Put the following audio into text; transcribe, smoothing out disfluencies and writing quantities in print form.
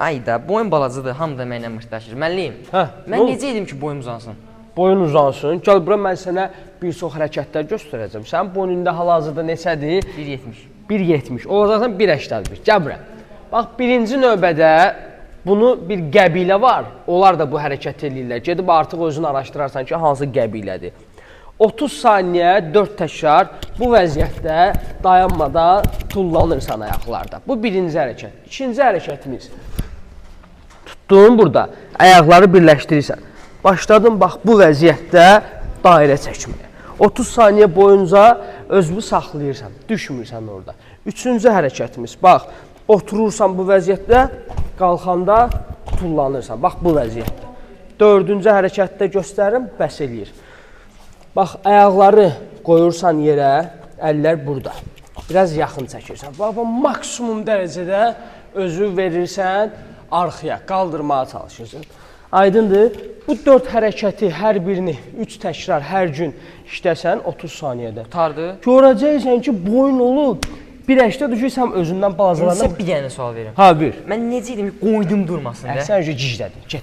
Ayda, boyun balacadır, hamı da mənimlə mırtdaşır. Müəllim, mən necə edim ki, boyum uzansın? Boyun uzansın. Gəl bura, mən sənə bir çox hərəkətlər göstərəcəm. Sənin boynunda hal-hazırda neçədir? 1.70. 1.70. Olacaqsan 1.81. Gəl bura. Bax, birinci növbədə bunu bir qəbilə var. Onlar da bu hərəkət edirlər. Gedib artıq özünü araşdırarsan ki, hansı qəbilədir. 30 saniyə 4 təkrar bu vəziyyətdə dayanmadan tullanırsan ayaqlarda. Bu birinci hərəkət. İkinci hərəkətimiz. Tutdun burada. Ayaqları birləşdirirsən. Başladın bax bu vəziyyətdə dairə çəkməyə. 30 saniyə boyunca özünü saxlayırsan. Düşmürsən orada. Üçüncü hərəkətimiz. Bax, oturursan bu vəziyyətdə, qalxanda tullanırsan. Bax bu vəziyyətdə. Dördüncü hərəkətdə göstərim, bəs eləyir. Bax, ayaqları qoyursan yerə, əllər burada. Biraz yaxın çəkirsən. Bax, maksimum dərəcədə özü verirsən, arxaya qaldırmağa çalışırsan. Aydındır, bu 4 hərəkəti hər birini 3 təkrar hər gün işləsən 30 saniyədə. Tutardı. Görəcəksən ki, boyun olub, bir əşdə düşürsən özündən balacalarına. Sizə bir dənə sual verim. Ha, bir. Mən necə edim ki, qoydum durmasın da? Sən öncə giclədin, get.